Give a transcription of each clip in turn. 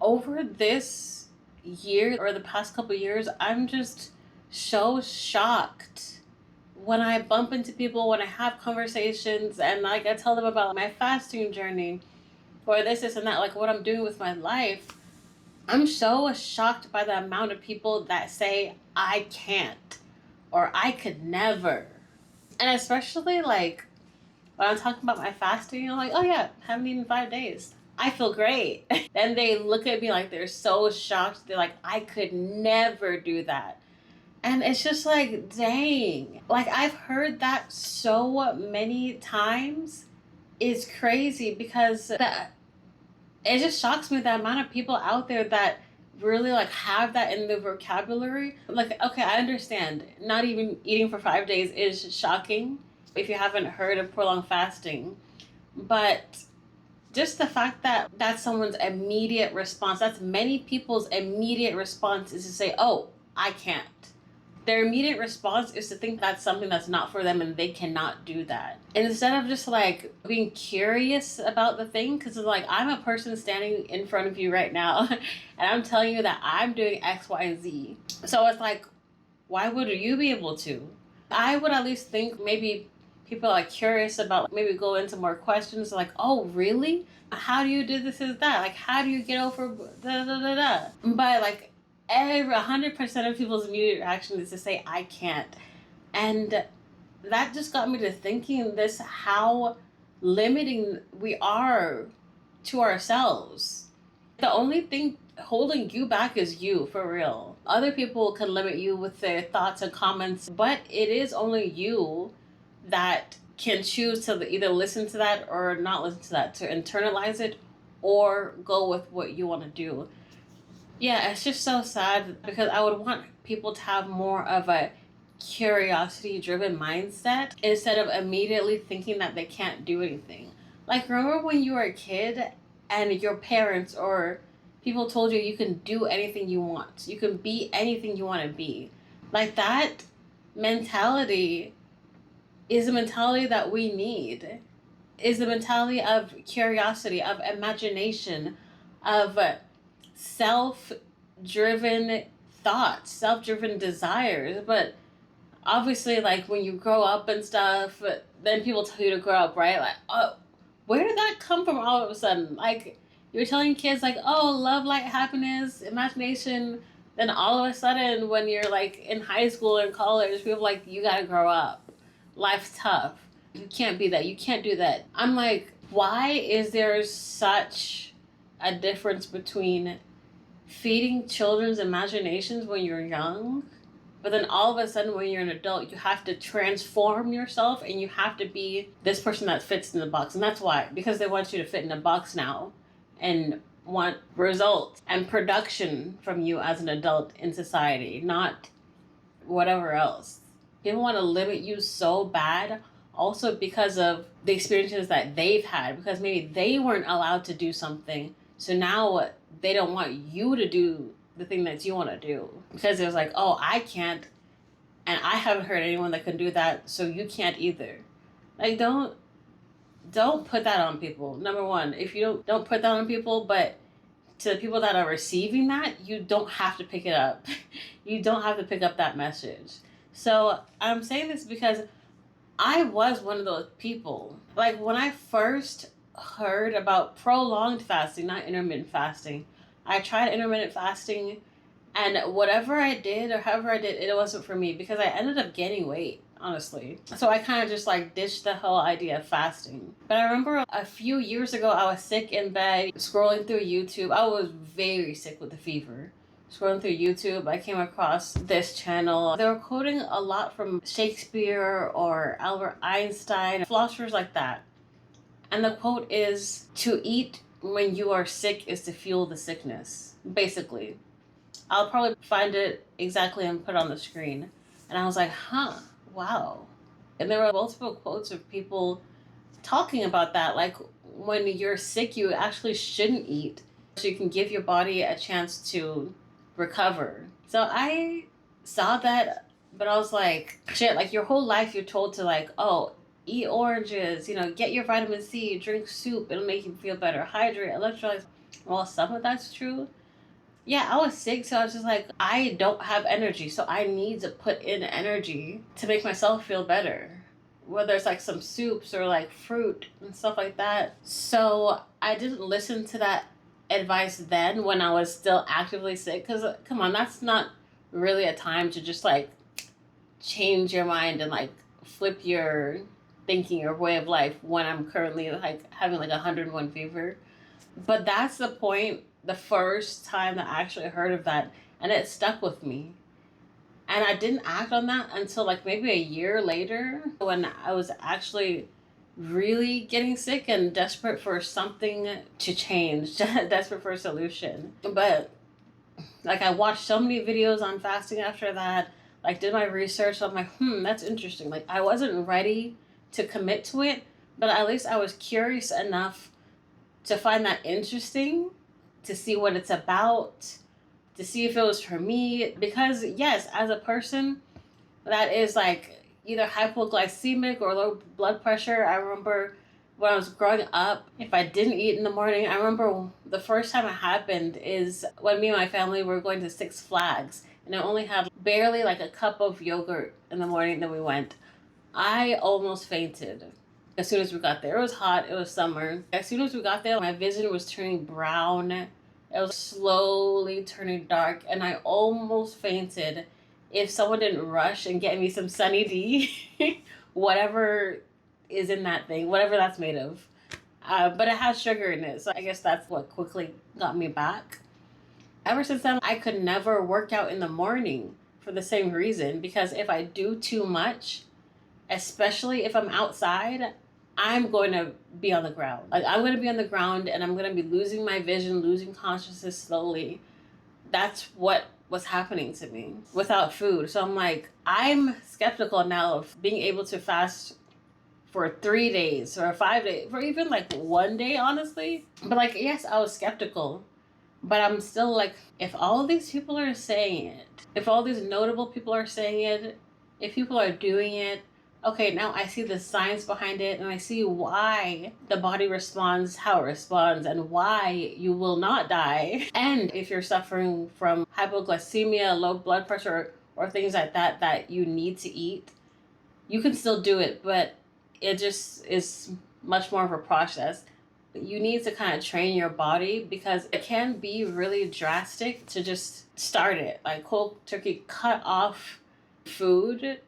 over this year or the past couple years, I'm just so shocked when I bump into people, when I have conversations, and like I tell them about my fasting journey or this, and that, like what I'm doing with my life. I'm so shocked by the amount of people that say, I can't or I could never. And especially like when I'm talking about my fasting, I'm like, oh yeah, haven't eaten 5 days. I feel great. Then they look at me like they're so shocked. They're like, I could never do that. And it's just like, dang. Like, I've heard that so many times. It's crazy because it just shocks me the amount of people out there that really like have that in the vocabulary. Like, okay, I understand. Not even eating for 5 days is shocking if you haven't heard of prolonged fasting. But just the fact that that's someone's immediate response, that's many people's immediate response is to say, oh, I can't. Their immediate response is to think that's something that's not for them and they cannot do that. And instead of just like being curious about the thing, because like I'm a person standing in front of you right now and I'm telling you that I'm doing X, Y, and Z. So it's like, why would you be able to? I would at least think maybe people are curious about, maybe go into more questions like, oh, really? How do you do this is that? Like, how do you get over da da da da? But like, 100% of people's immediate reaction is to say, I can't. And that just got me to thinking this, how limiting we are to ourselves. The only thing holding you back is you, for real. Other people can limit you with their thoughts and comments, but it is only you that can choose to either listen to that or not listen to that, to internalize it or go with what you want to do. Yeah, it's just so sad because I would want people to have more of a curiosity driven mindset instead of immediately thinking that they can't do anything. Like, remember when you were a kid and your parents or people told you you can do anything you want, you can be anything you want to be? Like, that mentality is a mentality that we need, is the mentality of curiosity, of imagination, of self driven thoughts, self driven desires. But obviously, like when you grow up and stuff, then people tell you to grow up, right? Like, oh, where did that come from all of a sudden? Like, you're telling kids, like, oh, love, light, happiness, imagination. Then all of a sudden, when you're like in high school or college, people are like, you gotta grow up. Life's tough. You can't be that. You can't do that. I'm like, why is there such a difference between feeding children's imaginations when you're young, but then all of a sudden when you're an adult, you have to transform yourself and you have to be this person that fits in the box? And that's why, because they want you to fit in a box now and want results and production from you as an adult in society, not whatever else. People want to limit you so bad, also because of the experiences that they've had, because maybe they weren't allowed to do something. So now they don't want you to do the thing that you want to do because it was like, oh, I can't, and I haven't heard anyone that can do that, so you can't either. Like, don't put that on people. Number one, if you don't put that on people, but to the people that are receiving that, you don't have to pick it up. You don't have to pick up that message. So I'm saying this because I was one of those people. Like, when I first heard about prolonged fasting, not intermittent fasting, I tried intermittent fasting, and whatever I did or however I did, it wasn't for me because I ended up gaining weight, honestly. So I kind of just like ditched the whole idea of fasting. But I remember a few years ago, I was sick in bed, scrolling through YouTube. I was very sick with the fever. Scrolling through YouTube, I came across this channel. They were quoting a lot from Shakespeare or Albert Einstein, philosophers like that. And the quote is, to eat when you are sick is to fuel the sickness, basically. I'll probably find it exactly and put it on the screen. And I was like, huh, wow. And there were multiple quotes of people talking about that. Like, when you're sick, you actually shouldn't eat so you can give your body a chance to recover. So I saw that, but I was like, shit, like your whole life you're told to like, oh, eat oranges, get your vitamin C, drink soup, it'll make you feel better, hydrate, electrolytes. Well, some of that's true. Yeah, I was sick, so I was just like, I don't have energy, so I need to put in energy to make myself feel better. Whether it's like some soups or like fruit and stuff like that. So I didn't listen to that advice then when I was still actively sick, because come on, that's not really a time to just like change your mind and like flip your thinking or way of life when I'm currently like having like 101 fever. But that's the point, the first time that I actually heard of that, and it stuck with me. And I didn't act on that until like maybe a year later when I was actually really getting sick and desperate for something to change, desperate for a solution. But like I watched so many videos on fasting after that, like did my research. So I'm like, that's interesting. Like I wasn't ready to commit to it, but at least I was curious enough to find that interesting, to see what it's about, to see if it was for me. Because yes, as a person that is like either hypoglycemic or low blood pressure, I remember when I was growing up, if I didn't eat in the morning, I remember the first time it happened is when me and my family were going to Six Flags, and I only had barely like a cup of yogurt in the morning that we went. I almost fainted as soon as we got there. It was hot, it was summer. As soon as we got there, my vision was turning brown. It was slowly turning dark, and I almost fainted if someone didn't rush and get me some Sunny D, whatever is in that thing, whatever that's made of. But it has sugar in it, so I guess that's what quickly got me back. Ever since then, I could never work out in the morning for the same reason, because if I do too much, especially if I'm outside, I'm going to be on the ground. Like I'm going to be on the ground and I'm going to be losing my vision, losing consciousness slowly. That's what was happening to me without food. So I'm like, I'm skeptical now of being able to fast for 3 days or 5 days, or even like one day, honestly. But like, yes, I was skeptical, but I'm still like, if all these people are saying it, if all these notable people are saying it, if people are doing it, okay, now I see the science behind it, and I see why the body responds how it responds and why you will not die. And if you're suffering from hypoglycemia, low blood pressure, or things like that that you need to eat, you can still do it, but it just is much more of a process. You need to kind of train your body, because it can be really drastic to just start it. Like cold turkey, cut off food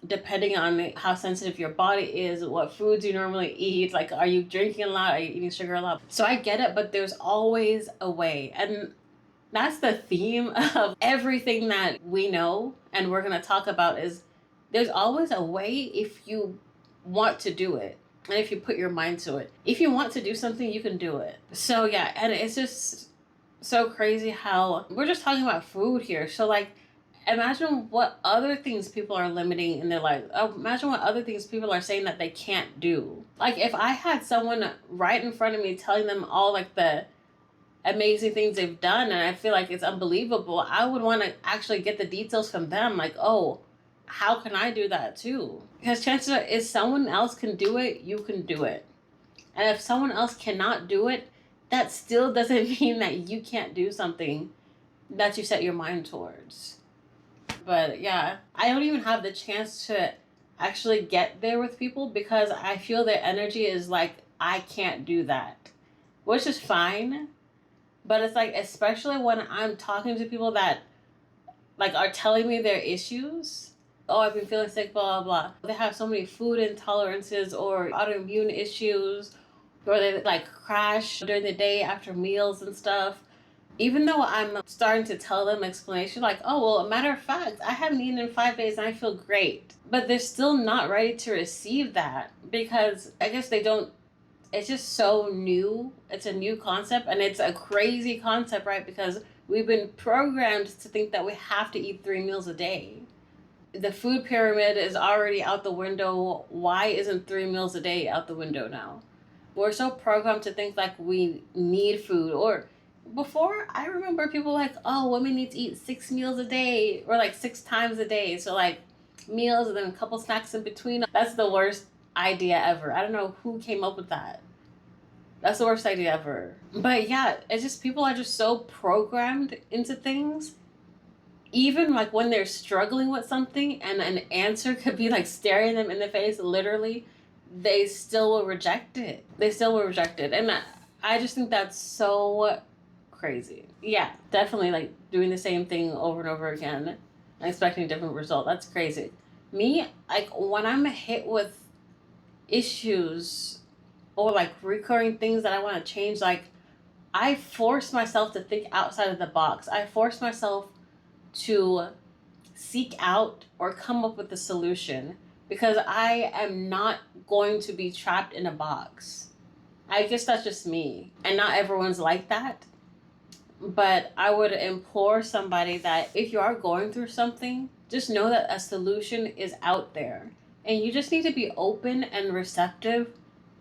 depending on how sensitive your body is, what foods you normally eat. Like, are you drinking a lot? Are you eating sugar a lot? So I get it, but there's always a way. And that's the theme of everything that we know and we're going to talk about, is there's always a way if you want to do it. And if you put your mind to it, if you want to do something, you can do it. So yeah, and it's just so crazy how we're just talking about food here. So like, imagine what other things people are limiting in their life. Imagine what other things people are saying that they can't do. Like if I had someone right in front of me telling them all like the amazing things they've done, and I feel like it's unbelievable, I would want to actually get the details from them. Like, oh, how can I do that too? Because chances are, if someone else can do it, you can do it. And if someone else cannot do it, that still doesn't mean that you can't do something that you set your mind towards. But yeah, I don't even have the chance to actually get there with people, because I feel their energy is like, I can't do that, which is fine. But it's like, especially when I'm talking to people that like are telling me their issues. Oh, I've been feeling sick, blah, blah, blah. They have so many food intolerances or autoimmune issues, or they like crash during the day after meals and stuff. Even though I'm starting to tell them explanation, like, oh, well, a matter of fact, I haven't eaten in 5 days and I feel great. But they're still not ready to receive that, because I guess they don't, it's just so new. It's a new concept, and it's a crazy concept, right? Because we've been programmed to think that we have to eat 3 meals a day. The food pyramid is already out the window. Why isn't 3 meals a day out the window now? We're so programmed to think like we need food. Or before, I remember people like, oh, women need to eat 6 meals a day, or like 6 times a day. So like meals and then a couple snacks in between. That's the worst idea ever. I don't know who came up with that. That's the worst idea ever. But yeah, it's just people are just so programmed into things. Even like when they're struggling with something and an answer could be like staring them in the face, literally, they still will reject it. They still will reject it. And I just think that's so crazy. Yeah, definitely like doing the same thing over and over again and expecting a different result. That's crazy. Me, like when I'm hit with issues or like recurring things that I want to change, like I force myself to think outside of the box. I force myself to seek out or come up with a solution because I am not going to be trapped in a box. I guess that's just me. And not everyone's like that. But I would implore somebody that if you are going through something, just know that a solution is out there. And you just need to be open and receptive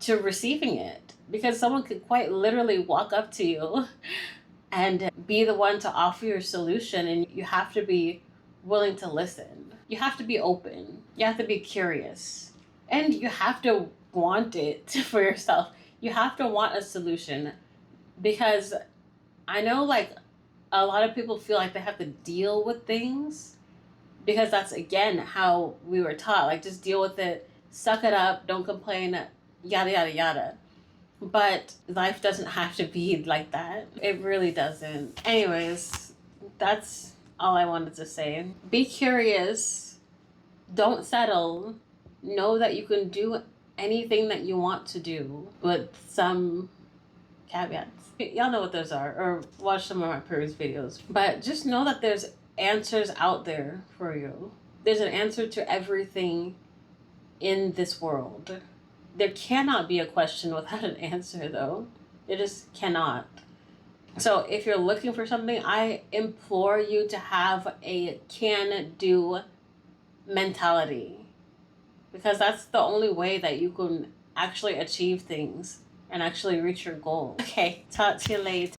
to receiving it. Because someone could quite literally walk up to you and be the one to offer your solution. And you have to be willing to listen. You have to be open. You have to be curious. And you have to want it for yourself. You have to want a solution because I know like a lot of people feel like they have to deal with things because that's again how we were taught. Like just deal with it, suck it up, don't complain, yada yada yada. But life doesn't have to be like that. It really doesn't. Anyways, that's all I wanted to say. Be curious. Don't settle. Know that you can do anything that you want to do with some caveats. Y'all know what those are, or watch some of my previous videos. But just know that there's answers out there for you. There's an answer to everything in this world. There cannot be a question without an answer, though. It just cannot. So if you're looking for something, I implore you to have a can-do mentality. Because that's the only way that you can actually achieve things and actually reach your goal. Okay, talk to you later.